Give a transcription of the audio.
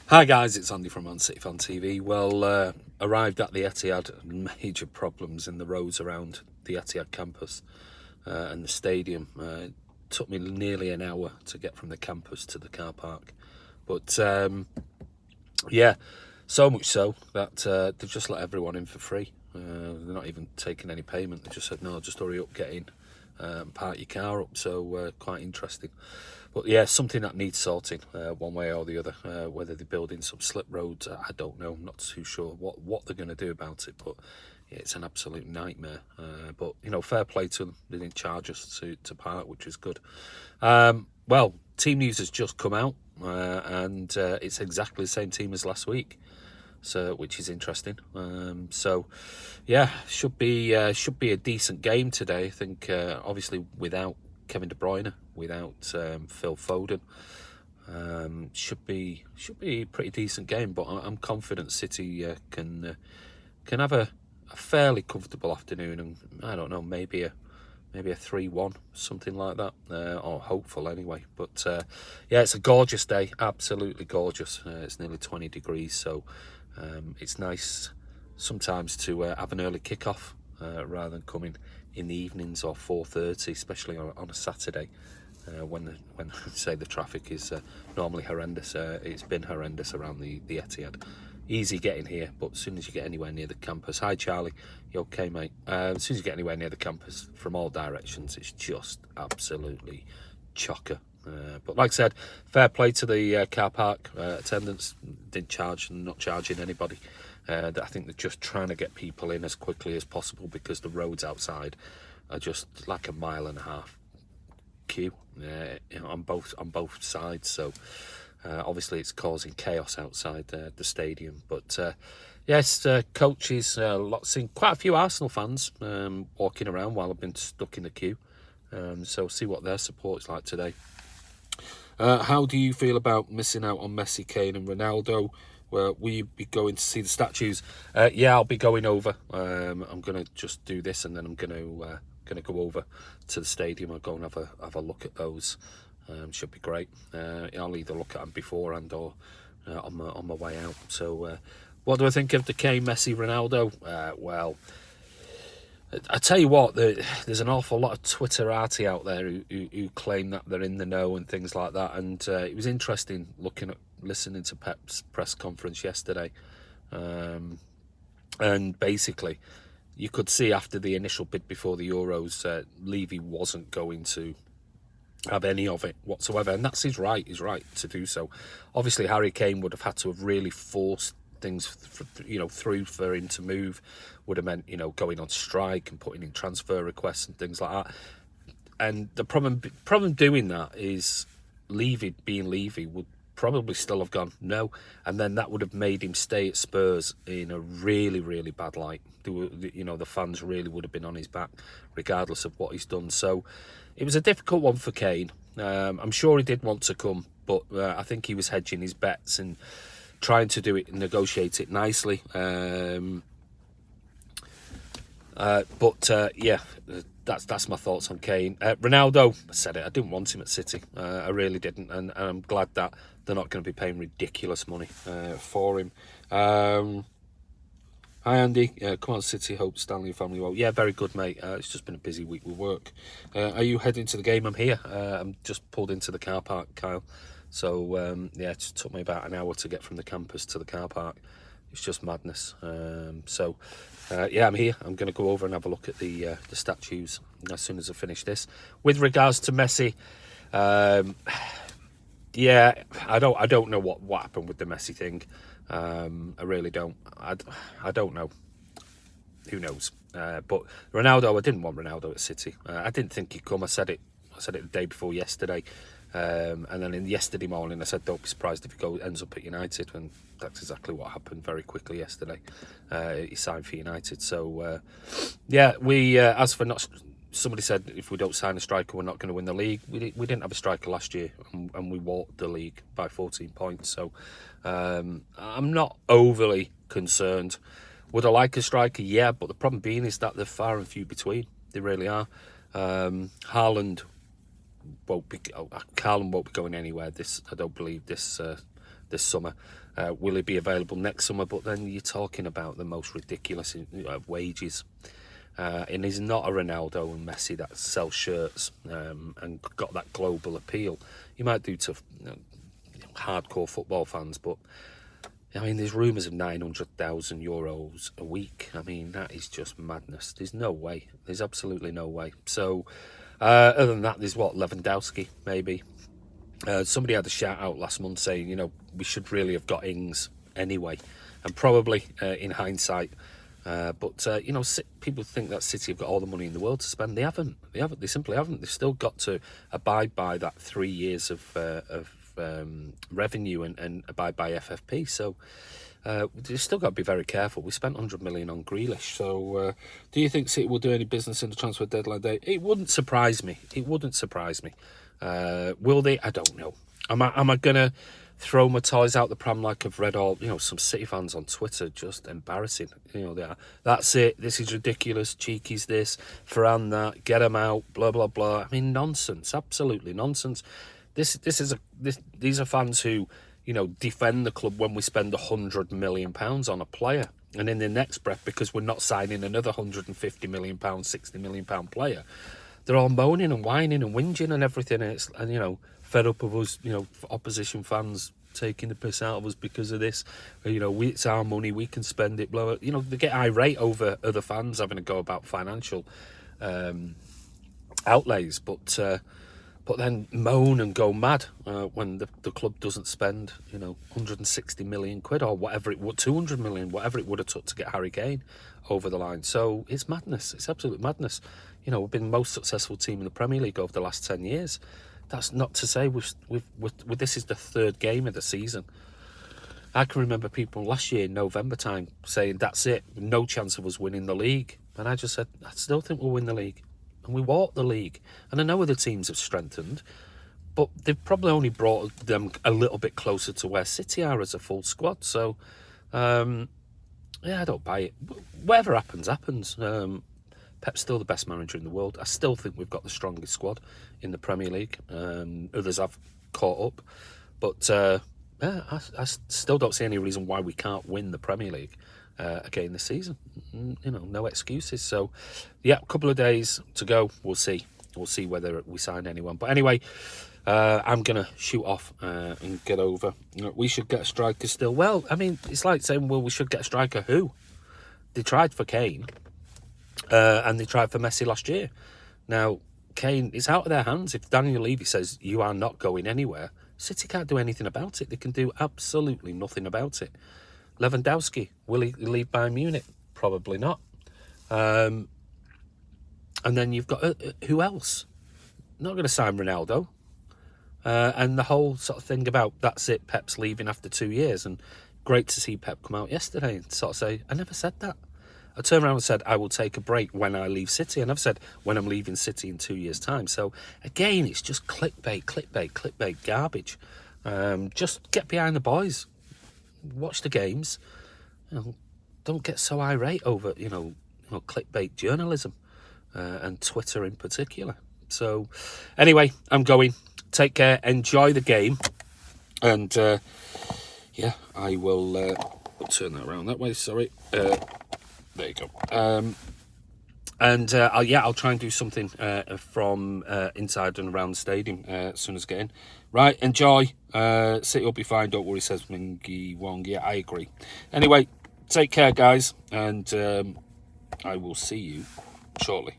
Hi guys, it's Andy from Man City Fan TV. Well, arrived at the Etihad. Major problems in the roads around the Etihad campus and the stadium. It took me nearly an hour to get from the campus to the car park. But yeah, so much so that they've just let everyone in for free. They're not even taking any payment. They just said, no, just hurry up, get in, park your car up. So quite interesting. But yeah, something that needs sorting one way or the other. Whether they're building some slip roads, I don't know. I'm not too sure what they're going to do about it. But yeah, it's an absolute nightmare. But, you know, fair play to them. They didn't charge us to park, which is good. Well, team news has just come out. And it's exactly the same team as last week. So, which is interesting. So, yeah, should be a decent game today. I think, obviously, without Kevin De Bruyne, without Phil Foden, should be a pretty decent game. But I'm confident City can have a fairly comfortable afternoon, and I don't know, maybe a 3-1, something like that, or hopeful anyway. But yeah, it's a gorgeous day, absolutely gorgeous. It's nearly 20 degrees, so it's nice sometimes to have an early kickoff rather than coming in the evenings or 4:30, especially on a Saturday when say the traffic is normally horrendous. It's been horrendous around the Etihad. Easy getting here, but as soon as you get anywhere near the campus, hi Charlie, you okay mate? As soon as you get anywhere near the campus from all directions, it's just absolutely chocker. But like I said, fair play to the car park attendants. Didn't charge and not charging anybody. I think they're just trying to get people in as quickly as possible because the roads outside are just like a 1.5 mile queue, you know, on both sides. So obviously it's causing chaos outside the stadium. But yes, coaches, seen quite a few Arsenal fans walking around while I've been stuck in the queue. So see what their support is like today. How do you feel about missing out on Messi, Kane and Ronaldo? Will you be going to see the statues? Yeah, I'll be going over. I'm going to just do this and then I'm going to go over to the stadium and go and have a look at those. Should be great. I'll either look at them beforehand or on my way out. So what do I think of the Kane, Messi, Ronaldo? Well, I tell you what, there's an awful lot of Twitterati out there who claim that they're in the know and things like that. And it was interesting listening to Pep's press conference yesterday. And basically, you could see after the initial bid before the Euros, Levy wasn't going to have any of it whatsoever. And that's his right. He's right to do so. Obviously, Harry Kane would have had to have really forced things through for him to move. Would have meant going on strike and putting in transfer requests and things like that. And the problem doing that is Levy would probably still have gone no, and then that would have made him stay at Spurs in a really, really bad light. The fans really would have been on his back regardless of what he's done. So it was a difficult one for Kane. I'm sure he did want to come, but I think he was hedging his bets and trying to do it and negotiate it nicely. Yeah, that's my thoughts on Kane. Ronaldo, I said it, I didn't want him at City. I really didn't, and I'm glad that they're not going to be paying ridiculous money for him. Hi Andy, come on City, hope Stanley and family well. Yeah, very good mate. It's just been a busy week with work. Are you heading to the game? I'm here. I'm just pulled into the car park, Kyle. So yeah, it took me about an hour to get from the campus to the car park. It's just madness. Yeah, I'm here. I'm going to go over and have a look at the statues as soon as I finish this. With regards to Messi, yeah, I don't know what happened with the Messi thing. I really don't. I don't know. Who knows? But Ronaldo, I didn't want Ronaldo at City. I didn't think he'd come. I said it the day before yesterday. And then yesterday morning I said don't be surprised if he ends up at United, and that's exactly what happened very quickly yesterday. He signed for United. So yeah, we as for not, somebody said if we don't sign a striker we're not going to win the league. We didn't have a striker last year and we walked the league by 14 points. So I'm not overly concerned. Would I like a striker? Yeah, but the problem being is that they're far and few between. They really are. Haaland won't be going anywhere. I don't believe this this summer. Will he be available next summer? But then you're talking about the most ridiculous wages. And he's not a Ronaldo and Messi that sell shirts and got that global appeal. You might do to hardcore football fans, but I mean, there's rumours of €900,000 a week. I mean, that is just madness. There's no way. There's absolutely no way. So, other than that, there's Lewandowski, maybe. Somebody had a shout out last month saying, we should really have got Ings anyway. And probably, in hindsight, but people think that City have got all the money in the world to spend. They haven't. They simply haven't. They've still got to abide by that 3 years of revenue and abide by FFP. So they've still got to be very careful. We spent 100 million on Grealish. So do you think City will do any business in the transfer deadline day? It wouldn't surprise me. Will they? I don't know. Am I gonna throw my toys out the pram like I've read all, some City fans on Twitter, just embarrassing. They are. That's it. This is ridiculous. Cheeky's this, Ferran that. Get them out. Blah blah blah. I mean, nonsense. Absolutely nonsense. These are fans who, defend the club when we spend £100 million on a player, and in the next breath, because we're not signing another £150 million, £60 million player, they're all moaning and whining and whinging and everything. And fed up of us, opposition fans taking the piss out of us because of this. It's our money, we can spend it. Blah. They get irate over other fans having a go about financial outlays, but then moan and go mad when the club doesn't spend, 160 million quid or whatever it would, 200 million, whatever it would have took to get Harry Kane over the line. So it's madness. It's absolute madness. We've been the most successful team in the Premier League over the last 10 years. That's not to say this is the third game of the season. I can remember people last year in November time saying that's it, no chance of us winning the league. And I just said, I still think we'll win the league. And we walked the league. And I know other teams have strengthened, but they've probably only brought them a little bit closer to where City are as a full squad. So, I don't buy it. Whatever happens. Pep's still the best manager in the world. I still think we've got the strongest squad in the Premier League. Others have caught up. But I still don't see any reason why we can't win the Premier League again this season. No excuses. So, a couple of days to go. We'll see. We'll see whether we sign anyone. But anyway, I'm going to shoot off and get over. We should get a striker still. Well, I mean, it's like saying, we should get a striker who? They tried for Kane. And they tried for Messi last year. Now, Kane, it's out of their hands. If Daniel Levy says you are not going anywhere, City can't do anything about it. They can do absolutely nothing about it. Lewandowski, will he leave Bayern Munich? Probably not. And then you've got, who else? Not going to sign Ronaldo. And the whole sort of thing about, that's it, Pep's leaving after 2 years. And great to see Pep come out yesterday and sort of say, I never said that. I turned around and said, I will take a break when I leave City. And I've said, when I'm leaving City in 2 years' time. So, again, it's just clickbait garbage. Just get behind the boys. Watch the games. Don't get so irate over, clickbait journalism. And Twitter in particular. So, anyway, I'm going. Take care. Enjoy the game. And, I will turn that around that way. Sorry. There you go. I'll try and do something from inside and around the stadium as soon as I get in. Right, enjoy. City will be fine, don't worry, says Mingy Wong. Yeah, I agree. Anyway, take care, guys, and I will see you shortly.